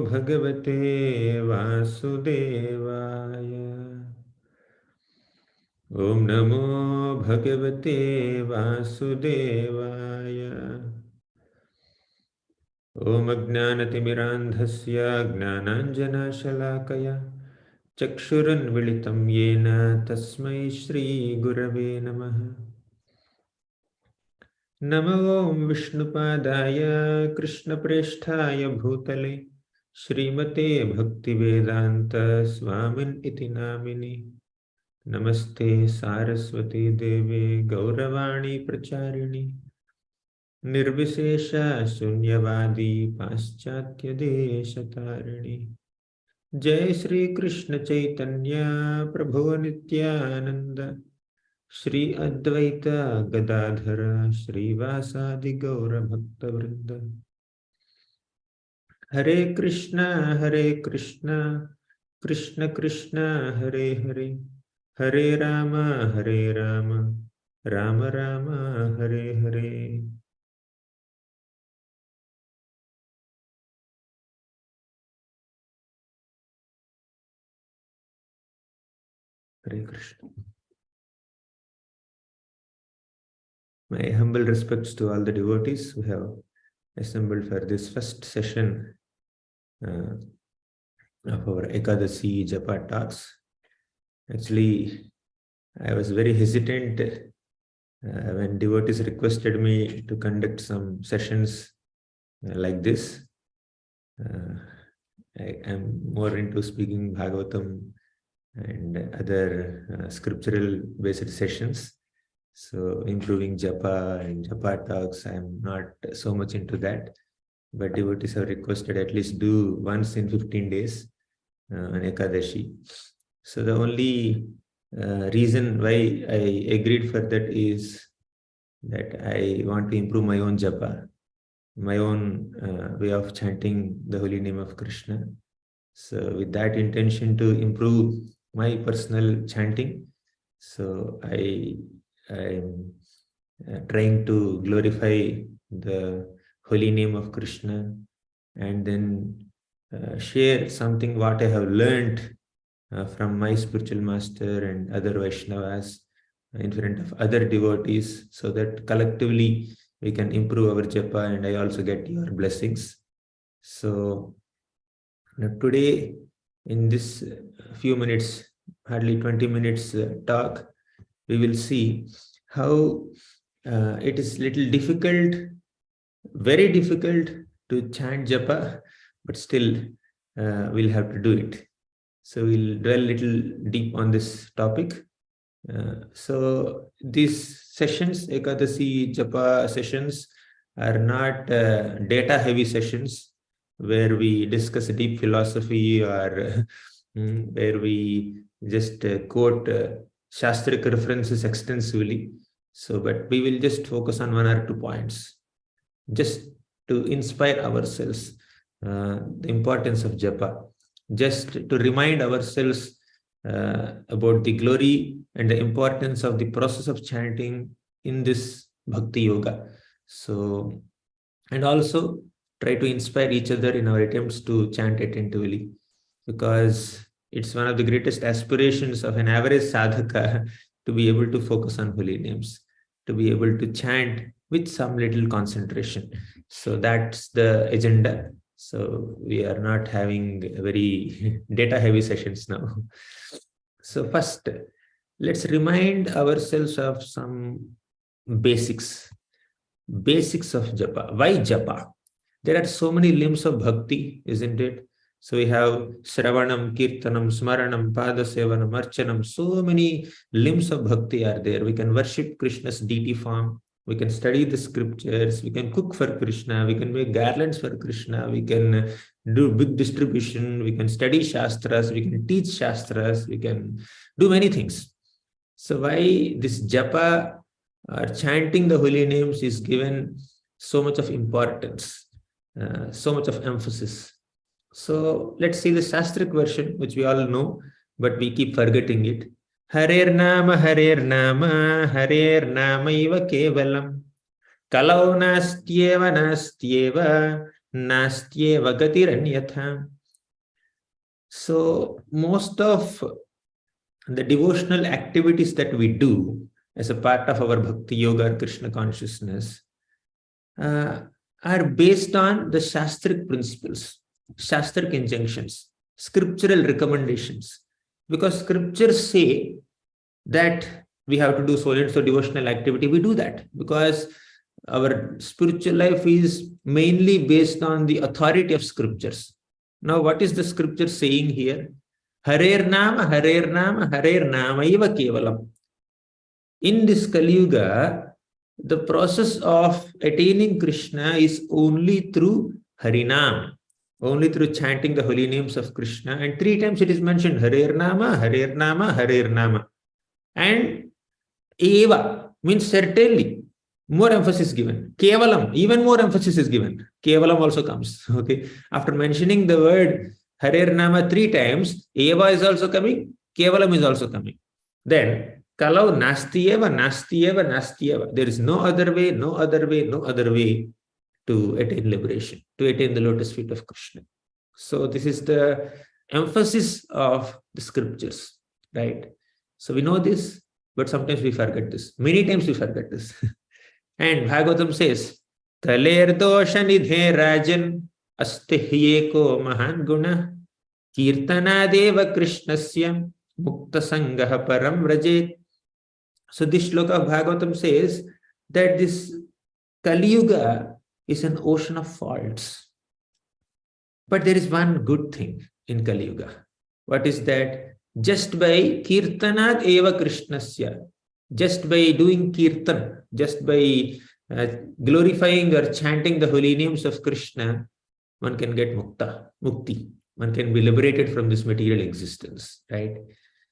भगवते वासुदेवाय। ओम नमो भगवते वासुदेवाय। ओम अज्ञानतिमिरान्धस्य ज्ञानाञ्जनशलाकया चक्षुरुन्मिलितं येन तस्मै श्रीगुरवे नमः। नमो ओं विष्णुपादाय कृष्णप्रेष्ठाय भूतले श्रीमते भक्तिवेदांत स्वामिन् इति नामिने। नमस्ते सारस्वती देवे गौरवाणी प्रचारिणी निर्विशेष शून्यवादी पाश्चात्य देशतारिणी। जय श्री कृष्ण चैतन्य प्रभु नित्यानंद श्री अद्वैत गदाधर श्रीवासादि गौर भक्तवृंद। हरे कृष्ण कृष्ण कृष्ण हरे हरे, हरे Ram Ram Ram Hare Hare. Hare Krishna. My humble respects to all the devotees who have assembled for this first session of our Ekadasi Japa talks. Actually, I was very hesitant when devotees requested me to conduct some sessions like this. I am more into speaking Bhagavatam and other scriptural based sessions. So improving japa and japa talks, I am not so much into that. But devotees have requested at least do once in 15 days on Ekadashi. So the only reason why I agreed for that is that I want to improve my own japa, my own way of chanting the holy name of Krishna. So with that intention to improve my personal chanting, so I'm trying to glorify the holy name of Krishna and then share something what I have learned from my spiritual master and other Vaishnavas in front of other devotees, so that collectively we can improve our japa and I also get your blessings. So now today in this few minutes, hardly 20 minutes talk, we will see how it is little difficult, very difficult to chant japa, but still we'll have to do it. So we'll dwell a little deep on this topic. So these sessions, Ekadasi Japa sessions, are not data heavy sessions where we discuss deep philosophy or where we just quote Shastric references extensively. So, but we will just focus on 1 or 2 points, just to inspire ourselves the importance of japa, just to remind ourselves about the glory and the importance of the process of chanting in this bhakti yoga. So, and also try to inspire each other in our attempts to chant attentively, because it's one of the greatest aspirations of an average sadhaka to be able to focus on holy names, to be able to chant with some little concentration. So that's the agenda. So we are not having very data heavy sessions now. So first, let's remind ourselves of some basics of japa. Why japa? There are so many limbs of bhakti, isn't it? So we have Sravanam, Kirtanam, Smaranam, Padasevanam, Archanam. So many limbs of bhakti are there. We can worship Krishna's deity form. We can study the scriptures. We can cook for Krishna. We can make garlands for Krishna. We can do big distribution. We can study Shastras. We can teach Shastras. We can do many things. So why this japa or chanting the holy names is given so much of importance, so much of emphasis? So let's see the Shastric version, which we all know, but we keep forgetting it. Harer Nama Iva Kevalam Kalau Nastyeva nastyeva gatiranyatha. So most of the devotional activities that we do as a part of our bhakti yoga or Krishna consciousness are based on the Shastric principles, Shastric injunctions, scriptural recommendations. Because scriptures say that we have to do so and so devotional activity, we do that because our spiritual life is mainly based on the authority of scriptures. Now, what is the scripture saying here? Harer nama, Harer nama, Harer nama eva kevalam. In this Kali Yuga, the process of attaining Krishna is only through Harinam, only through chanting the holy names of Krishna. And 3 times it is mentioned Harer nama, Harer nama, Harer nama. And Eva means certainly. More emphasis given. Kevalam, even more emphasis is given. Kevalam also comes. Okay. After mentioning the word Harer nama 3 times, Eva is also coming, Kevalam is also coming. Then Kalau nastyeva, nastyeva, nastyeva. There is no other way, no other way, no other way to attain liberation, to attain the lotus feet of Krishna. So this is the emphasis of the scriptures, right? So we know this, but sometimes we forget this. Many times we forget this. And Bhagavatam says, Kaler dosha nidhe rajan astihyeko mahan guna kirtana deva krishnasya mukta sangaha param rajet. So this shloka of Bhagavatam says that this Kali Yuga is an ocean of faults. But there is one good thing in Kali Yuga. What is that? Just by kirtanat eva krishnasya, just by doing kirtan, just by glorifying or chanting the holy names of Krishna, one can get mukti. One can be liberated from this material existence, right?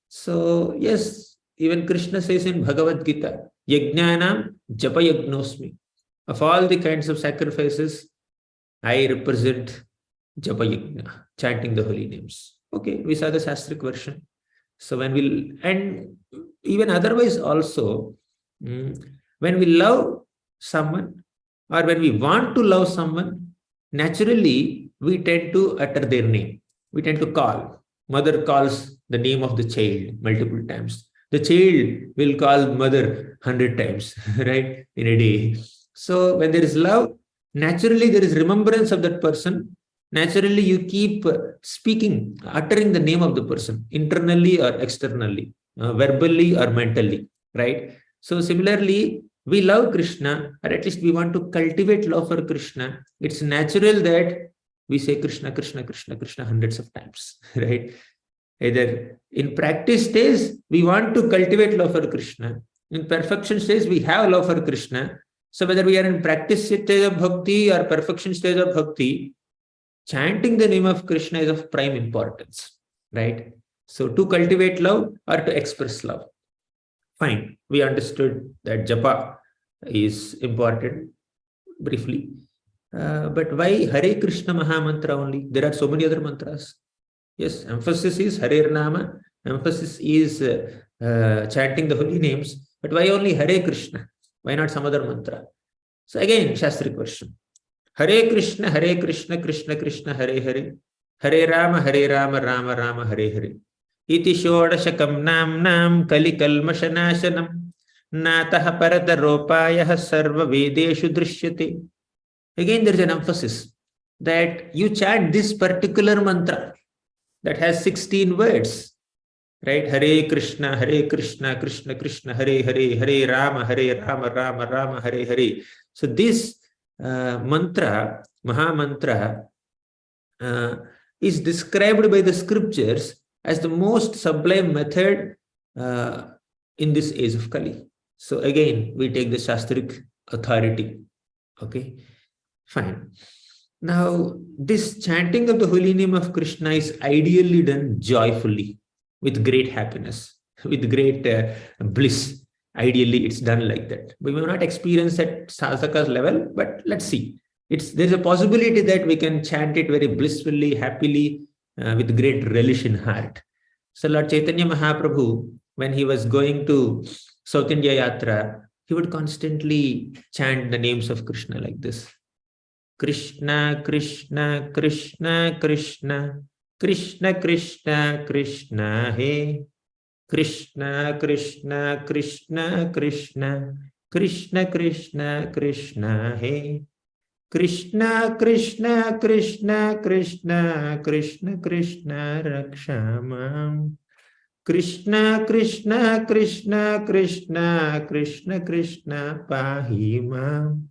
So, yes, even Krishna says in Bhagavad Gita, Yajnanam Japa Yagnosmi. Of all the kinds of sacrifices, I represent Japa Yajna, chanting the holy names. Okay, we saw the Shastric version. So when and even otherwise also, when we love someone or when we want to love someone, naturally we tend to utter their name. We tend to call. Mother calls the name of the child multiple times. The child will call mother 100 times, right, in a day. So when there is love, naturally there is remembrance of that person. Naturally, you keep speaking, uttering the name of the person, internally or externally, verbally or mentally, right? So similarly, we love Krishna, or at least we want to cultivate love for Krishna. It's natural that we say Krishna, Krishna, Krishna, Krishna hundreds of times, right? Either in practice stage, we want to cultivate love for Krishna. In perfection stage, we have love for Krishna. So whether we are in practice stage of bhakti or perfection stage of bhakti, chanting the name of Krishna is of prime importance, right? So to cultivate love or to express love. Fine, we understood that japa is important briefly. But why Hare Krishna Maha Mantra only? There are so many other mantras. Yes, emphasis is Hare Nama, emphasis is chanting the holy names. But why only Hare Krishna? Why not some other mantra? So again, Shastric version. Hare Krishna, Krishna Krishna, Hare Hare. Hare Rama, Rama Rama, Hare Hare. Iti shodashakam nam kali kalmashanashanam natah paradaropayah sarva vedeshu drishyate. Again, there is an emphasis that you chant this particular mantra that has 16 words, right? Hare Krishna, Krishna Krishna, Hare Hare, Hare Rama, Rama Rama, Hare Hare. So this mantra, Maha Mantra, is described by the scriptures as the most sublime method in this age of Kali. So again, we take the Shastric authority. Okay, fine. Now, this chanting of the holy name of Krishna is ideally done joyfully, with great happiness, with great bliss. Ideally, it's done like that. We may not experience at sadhaka's level, but let's see. There's a possibility that we can chant it very blissfully, happily, with great relish in heart. So Lord Chaitanya Mahaprabhu, when he was going to South India Yatra, he would constantly chant the names of Krishna like this. Krishna Krishna Krishna Krishna Krishna Krishna Krishna He Krishna Krishna Krishna Krishna Krishna Krishna Krishna He Krishna Krishna Krishna Krishna Krishna Krishna Rakshamam Krishna Krishna Krishna Krishna Krishna Krishna Pahimam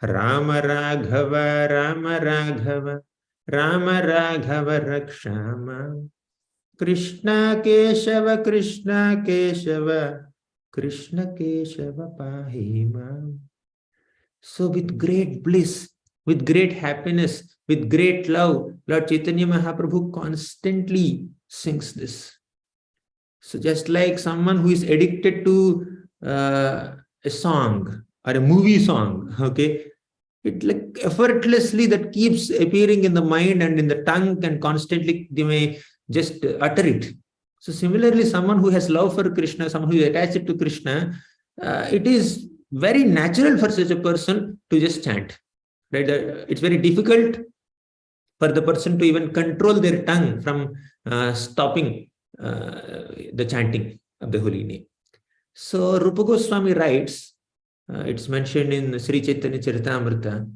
Rama Raghava Rama Raghava Rama Raghava Rakshama Krishna Keshava Krishna Keshava Krishna Keshava Pahima. So with great bliss, with great happiness, with great love, Lord Chaitanya Mahaprabhu constantly sings this. So just like someone who is addicted to a song or a movie song, okay, it like effortlessly that keeps appearing in the mind and in the tongue, and constantly they may just utter it. So similarly, someone who has love for Krishna, someone who is attached to Krishna, it is very natural for such a person to just chant. Right? It's very difficult for the person to even control their tongue from stopping the chanting of the holy name. So Rupa Goswami writes, it's mentioned in Sri Chaitanya Charitamrita,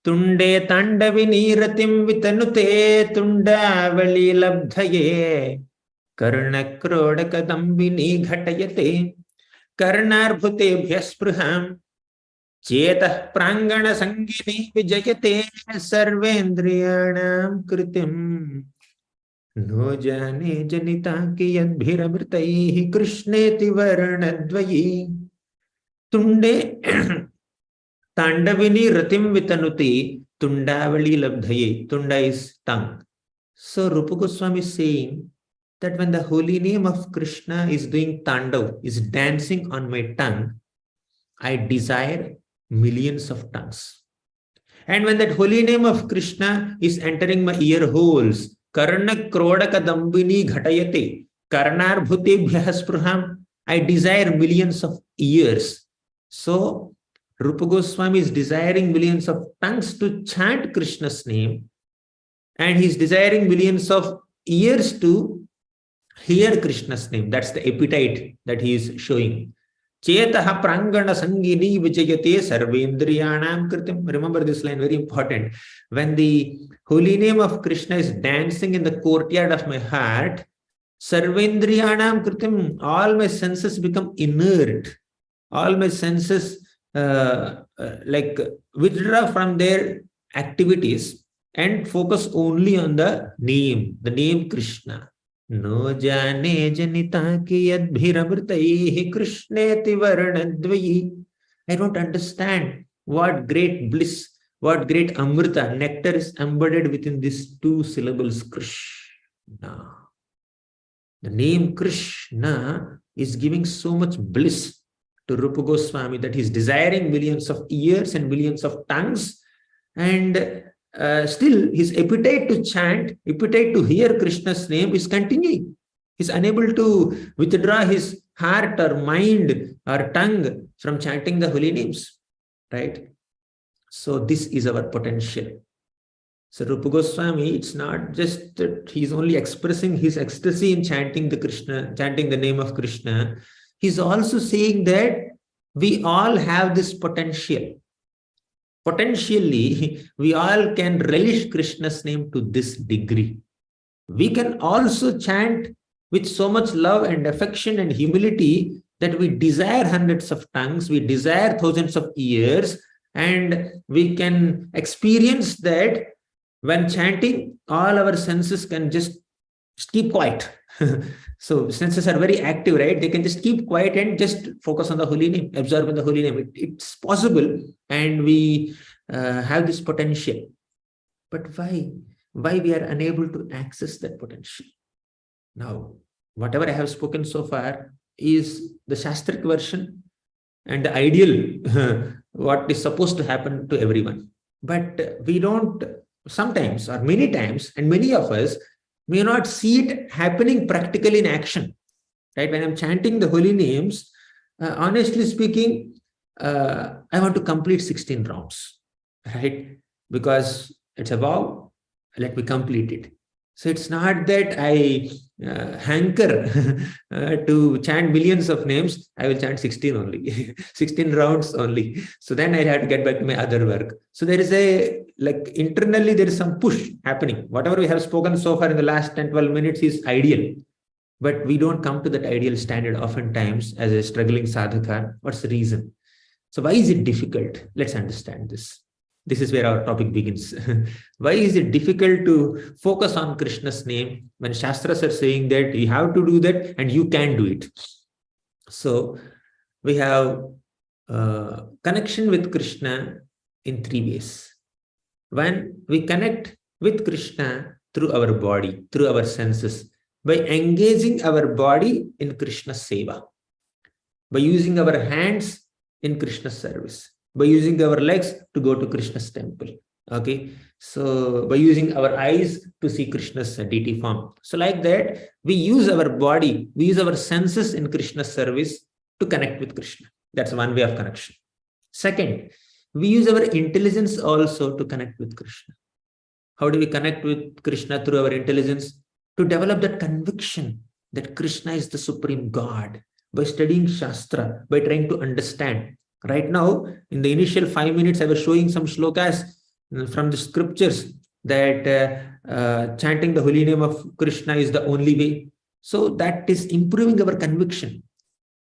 Tunde Tandavi Niratim Vitanute Tundavali Labdhaye Karna Krodakadambini Ghatayate Karnarbhute Bhyaspruham Chetah Prangana Sangini Vijayate Sarvendriyanam Kritim No Jane Janita Ki Yadbhiramritaihi Krishneti Varanadvayi Tunde Tandavini Ratim Vitanuti Tundavali Labdhaye. Tunda is tongue. So Rupa Goswami is saying that when the holy name of Krishna is doing tandav, is dancing on my tongue, I desire millions of tongues. And when that holy name of Krishna is entering my ear holes, Karna Krodaka Dambini Ghatayate, Karnar Bhute Bhyaspruham, I desire millions of ears. So Rupa Goswami is desiring millions of tongues to chant Krishna's name, and he is desiring millions of ears to hear Krishna's name. That's the appetite that he is showing. Chetaha prangana sangini vijayate sarvendriyanam kritim. Remember this line, very important. When the holy name of Krishna is dancing in the courtyard of my heart, sarvendriyanam kritim, all my senses become inert. All my senses like withdraw from their activities and focus only on the name Krishna. No jane janita ki yadbhiramritaihi krishneti varanadvayi. I don't understand what great bliss, what great amrita, nectar is embedded within these two syllables, Krishna. The name Krishna is giving so much bliss to Rupa Goswami that he's desiring millions of ears and millions of tongues, and still his appetite to chant, appetite to hear Krishna's name is continuing. He's unable to withdraw his heart or mind or tongue from chanting the holy names, right? So this is our potential. So Rupa Goswami, it's not just that he's only expressing his ecstasy in chanting the name of Krishna. He's also saying that we all have this potential. Potentially, we all can relish Krishna's name to this degree. We can also chant with so much love and affection and humility that we desire hundreds of tongues, we desire thousands of ears, and we can experience that when chanting, all our senses can just keep quiet. So senses are very active, right? They can just keep quiet and just focus on the holy name, absorb in the holy name. It's possible, and we have this potential. But why? Why we are unable to access that potential? Now, whatever I have spoken so far is the Shastric version and the ideal, what is supposed to happen to everyone. But we don't, sometimes or many times, and many of us may not see it happening practically in action. Right? When I'm chanting the holy names, honestly speaking, I want to complete 16 rounds. Right? because it's above, let me complete it. So it's not that I hanker to chant millions of names. I will chant 16 only, 16 rounds only. So then I had to get back to my other work. So there is a, like internally, there is some push happening. Whatever we have spoken so far in the last 10, 12 minutes is ideal. But we don't come to that ideal standard oftentimes as a struggling sadhaka. What's the reason? So why is it difficult? Let's understand this. This is where our topic begins. Why is it difficult to focus on Krishna's name when Shastras are saying that you have to do that and you can do it? So we have connection with Krishna in three ways. When we connect with Krishna through our body, through our senses, by engaging our body in Krishna's seva, by using our hands in Krishna's service, by using our legs to go to Krishna's temple. Okay, so by using our eyes to see Krishna's deity form. So like that, we use our body, we use our senses in Krishna's service to connect with Krishna. That's one way of connection. Second, we use our intelligence also to connect with Krishna. How do we connect with Krishna through our intelligence? To develop that conviction that Krishna is the supreme God, by studying Shastra, by trying to understand. Right now, in the initial 5 minutes, I was showing some shlokas from the scriptures that chanting the holy name of Krishna is the only way. So that is improving our conviction.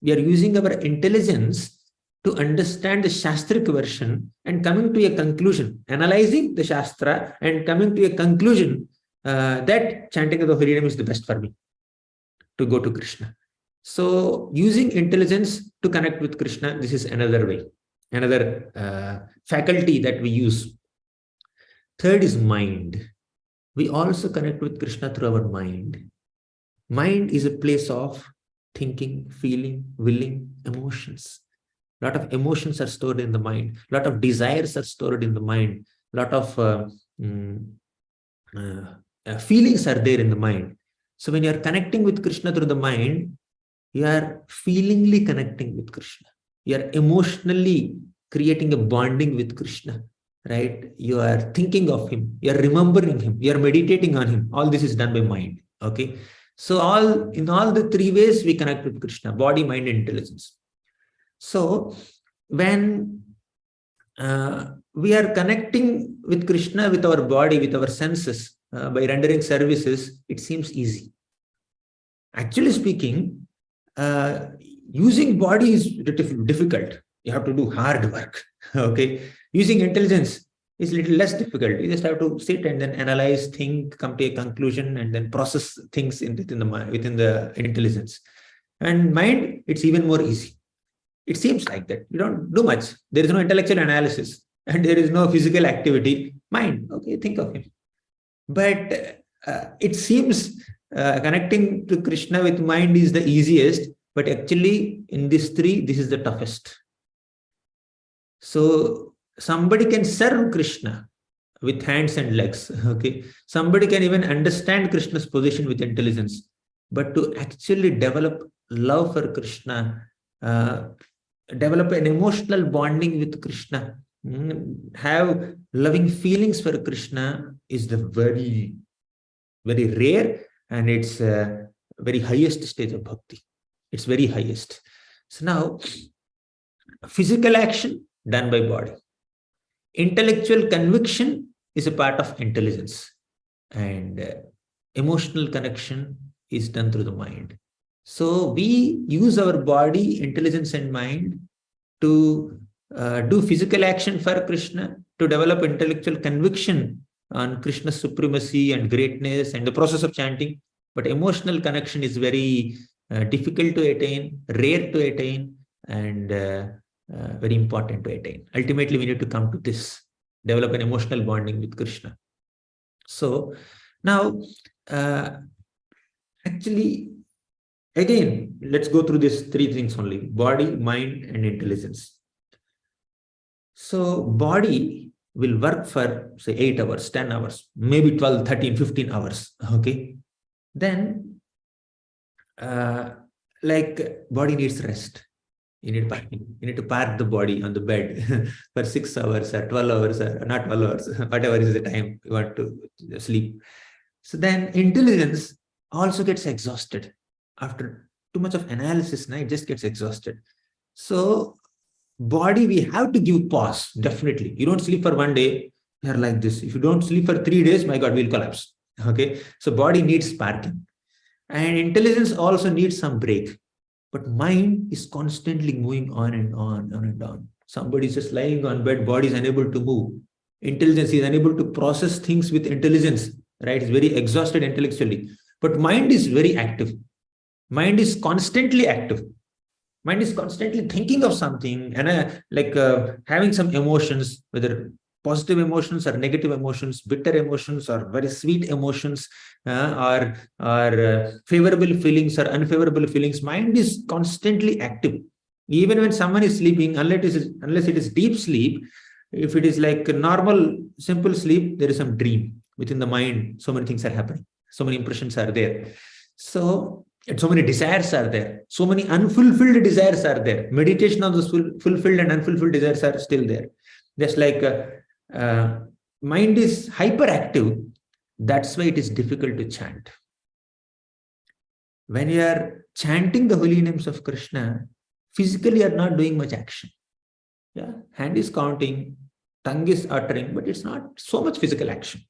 We are using our intelligence to understand the Shastric version and coming to a conclusion, analyzing the Shastra and coming to a conclusion that chanting of the holy name is the best for me to go to Krishna. So using intelligence to connect with Krishna, this is another way, another faculty that we use. Third is mind. We also connect with Krishna through our mind. Mind is a place of thinking, feeling, willing, emotions. A lot of emotions are stored in the mind. A lot of desires are stored in the mind. A lot of feelings are there in the mind. So when you are connecting with Krishna through the mind, you are feelingly connecting with Krishna. You are emotionally creating a bonding with Krishna, right? You are thinking of him. You are remembering him. You are meditating on him. All this is done by mind. Okay. So in all the three ways we connect with Krishna: body, mind, and intelligence. So when we are connecting with Krishna with our body, with our senses, by rendering services, it seems easy. Actually speaking, using body is difficult. You have to do hard work. Okay, using intelligence is a little less difficult. You just have to sit and then analyze, think, come to a conclusion, and then process things within the intelligence. And mind, it's even more easy. It seems like that. You don't do much. There is no intellectual analysis and there is no physical activity. Mind, okay, think of him. But it seems connecting to Krishna with mind is the easiest, but actually in these three, this is the toughest. So somebody can serve Krishna with hands and legs. Okay, somebody can even understand Krishna's position with intelligence, but to actually develop love for Krishna, develop an emotional bonding with Krishna, have loving feelings for Krishna is the very, very rare, and it's very highest stage of bhakti. It's very highest. So now, physical action done by body. Intellectual conviction is a part of intelligence, and emotional connection is done through the mind. So we use our body, intelligence, and mind to do physical action for Krishna, to develop intellectual conviction on Krishna's supremacy and greatness and the process of chanting. But emotional connection is very difficult to attain, rare to attain, and very important to attain. Ultimately, we need to come to this, develop an emotional bonding with Krishna. So now, actually, again, let's go through these three things only: body, mind, and intelligence. So body will work for, say, 8 hours, 10 hours, maybe 12, 13, 15 hours. Okay. Then, like, body needs rest. You need parking. You need to park the body on the bed for 6 hours or 12 hours or not 12 hours, whatever is the time you want to sleep. So then intelligence also gets exhausted. After too much of analysis, it just gets exhausted. So body, we have to give pause, definitely. You don't sleep for 1 day, you're like this. If you don't sleep for 3 days, my God, we'll collapse. Okay. So body needs parking. And intelligence also needs some break. But mind is constantly moving on and on and on. Somebody is just lying on bed, body is unable to move. Intelligence is unable to process things with intelligence, right? It's very exhausted intellectually. But mind is very active. Mind is constantly active. Mind is constantly thinking of something and having some emotions, whether positive emotions or negative emotions, bitter emotions or very sweet emotions, or favorable feelings or unfavorable feelings. Mind is constantly active. Even when someone is sleeping, unless it is deep sleep, if it is like a normal, simple sleep, there is some dream within the mind. So many things are happening. So many impressions are there. So many desires are there. So many unfulfilled desires are there. Meditation on those fulfilled and unfulfilled desires are still there. Just like mind is hyperactive. That's why it is difficult to chant. When you are chanting the holy names of Krishna, physically you are not doing much action. Yeah, hand is counting, tongue is uttering, but it's not so much physical action.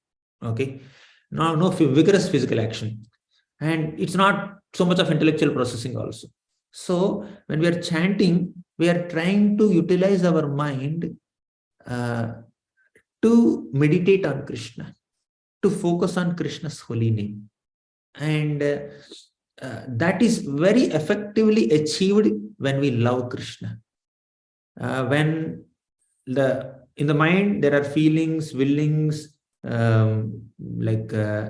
Okay, no vigorous physical action. And it's not so much of intellectual processing also. So when we are chanting, we are trying to utilize our mind to meditate on Krishna, to focus on Krishna's holy name. And that is very effectively achieved when we love Krishna. When in the mind there are feelings, willings,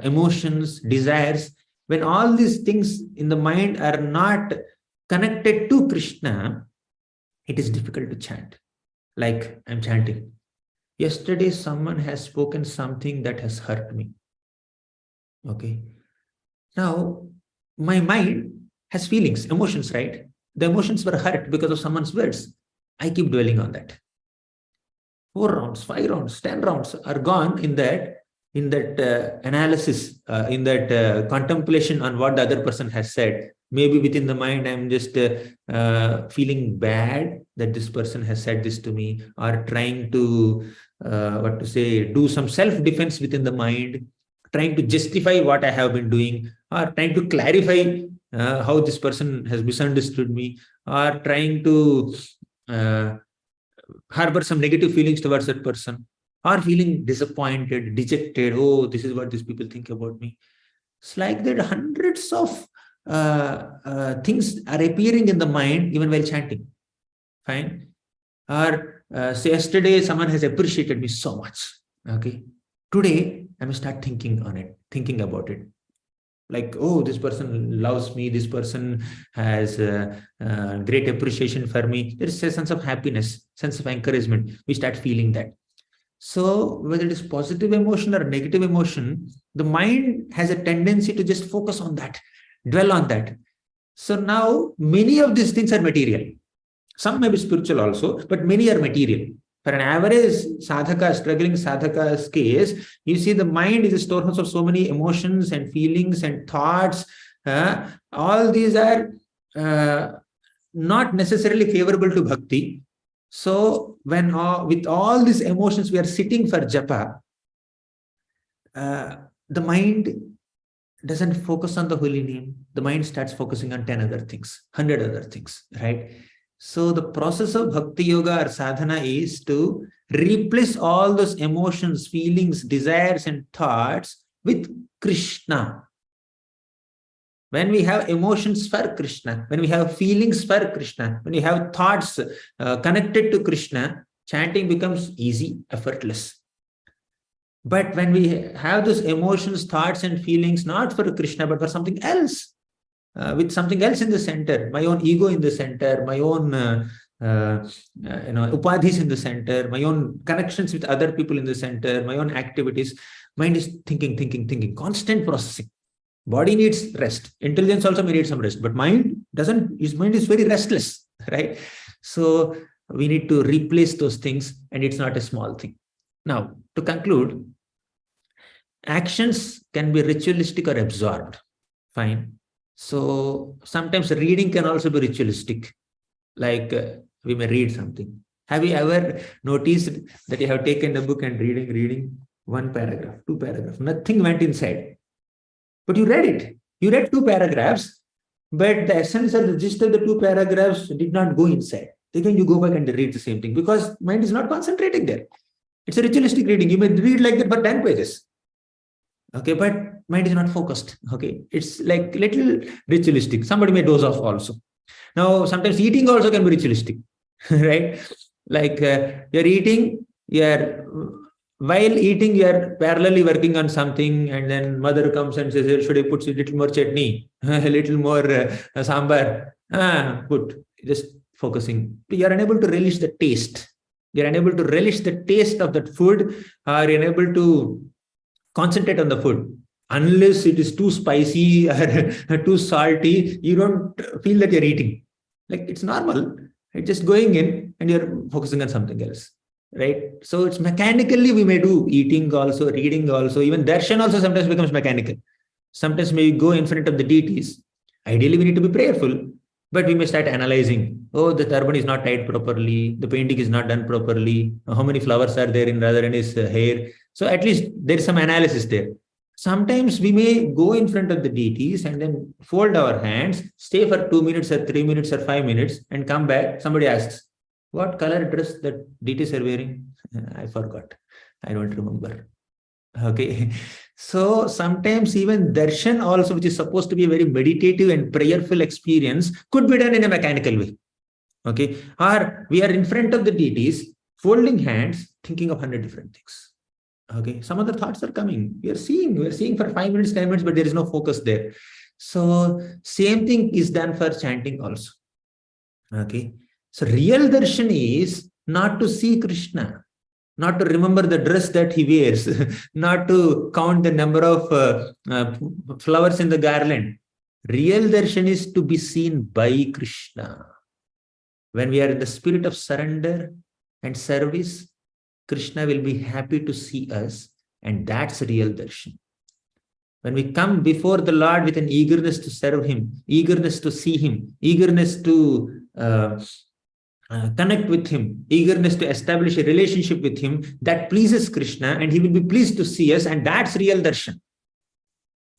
emotions, desires. When all these things in the mind are not connected to Krishna, it is difficult to chant. Like I'm chanting. Yesterday, someone has spoken something that has hurt me. Okay. Now, my mind has feelings, emotions, right? The emotions were hurt because of someone's words. I keep dwelling on that. 4 rounds, 5 rounds, 10 rounds are gone in that analysis, in that contemplation on what the other person has said. Maybe within the mind, I'm just feeling bad that this person has said this to me, or trying to, do some self-defense within the mind, trying to justify what I have been doing, or trying to clarify how this person has misunderstood me, or trying to harbor some negative feelings towards that person, or feeling disappointed, dejected. Oh, this is what these people think about me. It's like that hundreds of things are appearing in the mind even while chanting. Fine. Or say yesterday someone has appreciated me so much. Okay. Today I must start thinking about it. Like, oh, this person loves me, this person has great appreciation for me. There is a sense of happiness, sense of encouragement. We start feeling that. So whether it is positive emotion or negative emotion, the mind has a tendency to just focus on that, dwell on that. So now many of these things are material. Some may be spiritual also, but many are material. For an average sadhaka, struggling sadhaka's case, you see the mind is a storehouse of so many emotions and feelings and thoughts. All these are not necessarily favorable to bhakti. So when with all these emotions we are sitting for japa, the mind doesn't focus on the holy name. The mind starts focusing on 10 other things, 100 other things, right? So the process of bhakti yoga or sadhana is to replace all those emotions, feelings, desires, and thoughts with Krishna. When we have emotions for Krishna, when we have feelings for Krishna, when we have thoughts connected to Krishna, chanting becomes easy, effortless. But when we have those emotions, thoughts, and feelings not for Krishna, but for something else, with something else in the center, my own ego in the center, my own upadhis in the center, my own connections with other people in the center, my own activities, mind is thinking, constant processing. Body needs rest. Intelligence also may need some rest, but mind doesn't. His mind is very restless, right? So we need to replace those things, and it's not a small thing. Now, to conclude, actions can be ritualistic or absorbed. Fine. So sometimes reading can also be ritualistic, like we may read something. Have you ever noticed that you have taken a book and reading one paragraph, two paragraphs, nothing went inside, but you read it. You read two paragraphs, but the essence or the gist of the two paragraphs did not go inside. Again, you go back and read the same thing because mind is not concentrating there. It's a ritualistic reading. You may read like that for 10 pages. Okay, but mind is not focused. Okay, it's like little ritualistic. Somebody may doze off also. Now, sometimes eating also can be ritualistic, right? Like you're eating, while eating, you're parallelly working on something, and then mother comes and says, should I put a little more chutney, a little more sambar? Put, just focusing. You're unable to relish the taste. You're unable to relish the taste of that food, or you're unable to concentrate on the food. Unless it is too spicy or too salty, you don't feel that you're eating. Like it's normal. It's just going in and you're focusing on something else, right? So it's mechanically we may do eating also, reading also, even darshan also sometimes becomes mechanical. Sometimes we go in front of the deities. Ideally, we need to be prayerful, but we may start analyzing. Oh, the turban is not tied properly. The painting is not done properly. How many flowers are there in rather than his hair? So at least there is some analysis there. Sometimes we may go in front of the deities and then fold our hands, stay for 2 minutes or 3 minutes or 5 minutes and come back. Somebody asks, what color dress that deities are wearing? I forgot. I don't remember. Okay. So sometimes even darshan also, which is supposed to be a very meditative and prayerful experience, could be done in a mechanical way. Okay. Or we are in front of the deities, folding hands, thinking of 100 different things. Okay, some other thoughts are coming. We are seeing for 5 minutes, 10 minutes, but there is no focus there. So same thing is done for chanting also. Okay, so real darshan is not to see Krishna, not to remember the dress that he wears, not to count the number of flowers in the garland. Real darshan is to be seen by Krishna. When we are in the spirit of surrender and service, Krishna will be happy to see us, and that's real darshan. When we come before the Lord with an eagerness to serve him, eagerness to see him, eagerness to connect with him, eagerness to establish a relationship with him, that pleases Krishna, and he will be pleased to see us, and that's real darshan.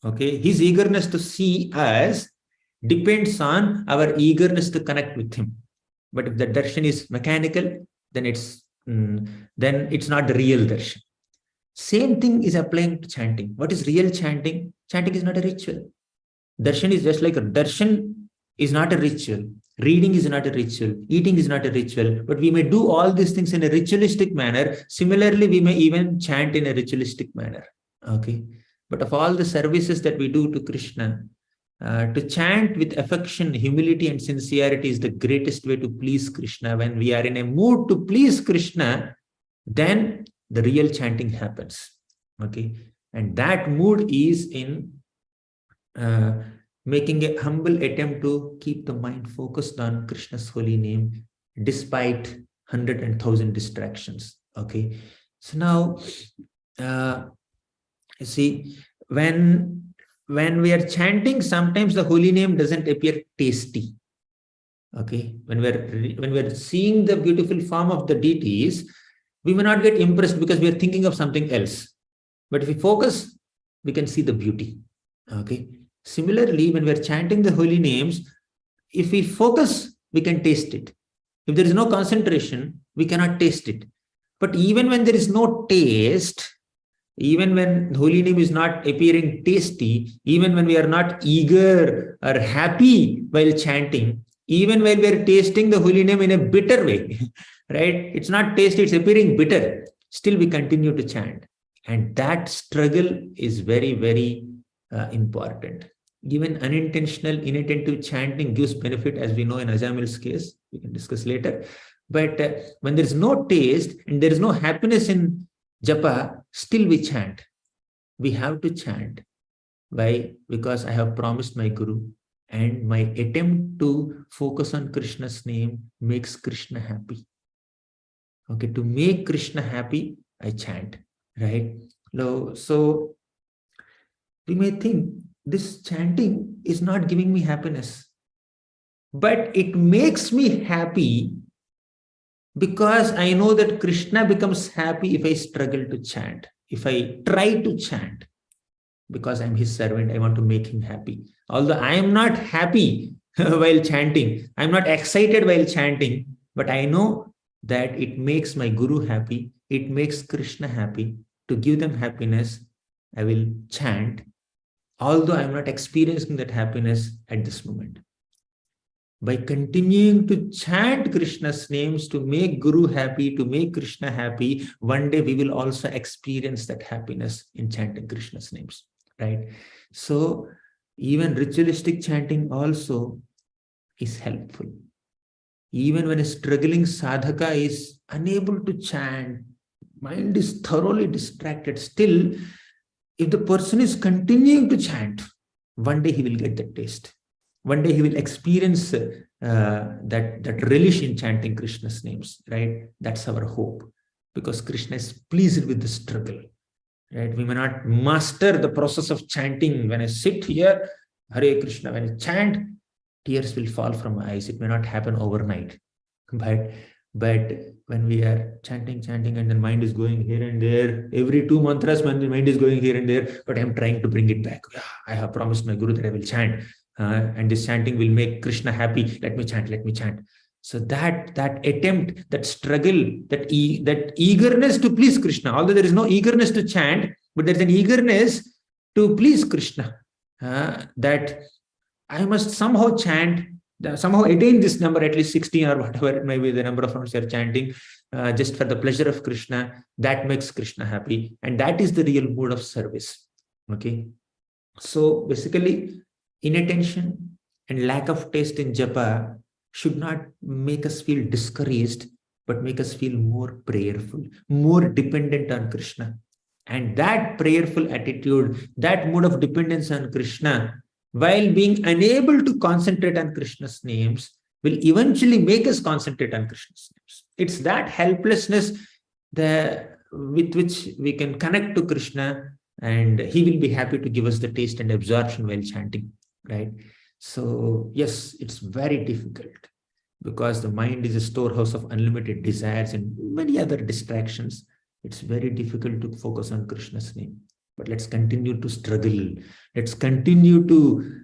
Okay, his eagerness to see us depends on our eagerness to connect with him. But if the darshan is mechanical, then it's not the real darshan. Same thing is applying to chanting. What is real chanting? Chanting is not a ritual. Darshan is just like a darshan is not a ritual. Reading is not a ritual. Eating is not a ritual. But we may do all these things in a ritualistic manner. Similarly, we may even chant in a ritualistic manner. Okay. But of all the services that we do to Krishna, to chant with affection, humility, and sincerity is the greatest way to please Krishna. When we are in a mood to please Krishna, then the real chanting happens. Okay, and that mood is in making a humble attempt to keep the mind focused on Krishna's holy name, despite 100 and 1,000 distractions. Okay, so now you see, when we are chanting, sometimes the holy name doesn't appear tasty. Okay, when we're seeing the beautiful form of the deities, we may not get impressed because we are thinking of something else. But if we focus, we can see the beauty. Okay. Similarly, when we're chanting the holy names, if we focus, we can taste it. If there is no concentration, we cannot taste it. But even when there is no taste, even when holy name is not appearing tasty, even when we are not eager or happy while chanting, even while we are tasting the holy name in a bitter way, right? It's not tasty, it's appearing bitter. Still, we continue to chant. And that struggle is very, very important. Even unintentional, inattentive chanting gives benefit, as we know in Ajamil's case. We can discuss later. But when there is no taste and there is no happiness in japa, still we chant. We have to chant. Why? Because I have promised my Guru And my attempt to focus on Krishna's name makes Krishna happy. Okay, to make Krishna happy, I chant, right? So we may think this chanting is not giving me happiness, but it makes me happy because I know that Krishna becomes happy if I struggle to chant, if I try to chant, because I'm his servant, I want to make him happy. Although I am not happy while chanting, I'm not excited while chanting, but I know that it makes my Guru happy, it makes Krishna happy. To give them happiness, I will chant, although I'm not experiencing that happiness at this moment. By continuing to chant Krishna's names to make Guru happy, to make Krishna happy, one day we will also experience that happiness in chanting Krishna's names, right? So even ritualistic chanting also is helpful. Even when a struggling sadhaka is unable to chant, mind is thoroughly distracted, still, if the person is continuing to chant, one day he will get the taste. One day he will experience that relish in chanting Krishna's names, right? That's our hope, because Krishna is pleased with the struggle, right? We may not master the process of chanting. When I sit here, Hare Krishna, when I chant, tears will fall from my eyes. It may not happen overnight, but when we are chanting, and the mind is going here and there, every 2 mantras, when the mind is going here and there, but I'm trying to bring it back. I have promised my Guru that I will chant, and this chanting will make Krishna happy. Let me chant, let me chant. So that attempt, that struggle, that eagerness to please Krishna, although there is no eagerness to chant, but there's an eagerness to please Krishna, that I must somehow chant, somehow attain this number, at least 16 or whatever it may be, the number of rounds you are chanting, just for the pleasure of Krishna. That makes Krishna happy. And that is the real mood of service. Okay. So basically, inattention and lack of taste in japa should not make us feel discouraged, but make us feel more prayerful, more dependent on Krishna. And that prayerful attitude, that mood of dependence on Krishna, while being unable to concentrate on Krishna's names, will eventually make us concentrate on Krishna's names. It's that helplessness with which we can connect to Krishna, and he will be happy to give us the taste and absorption while chanting, right? So yes, it's very difficult, because the mind is a storehouse of unlimited desires and many other distractions. It's very difficult to focus on Krishna's name. But let's continue to struggle. Let's continue to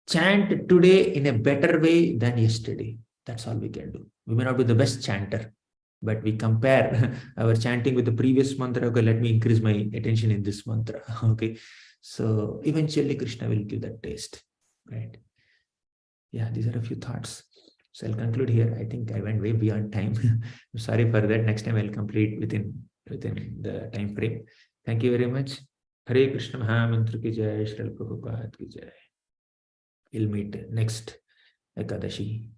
chant today in a better way than yesterday. That's all we can do. We may not be the best chanter, but we compare our chanting with the previous mantra. Okay, let me increase my attention in this mantra. Okay, so eventually Krishna will give that taste, right? Yeah, these are a few thoughts. So I'll conclude here. I think I went way beyond time. I'm sorry for that. Next time I'll complete within the time frame. Thank you very much. Hare Krishna Mahamantra ki jai, Srila Prabhupada ki jai. We'll meet next Ekadashi.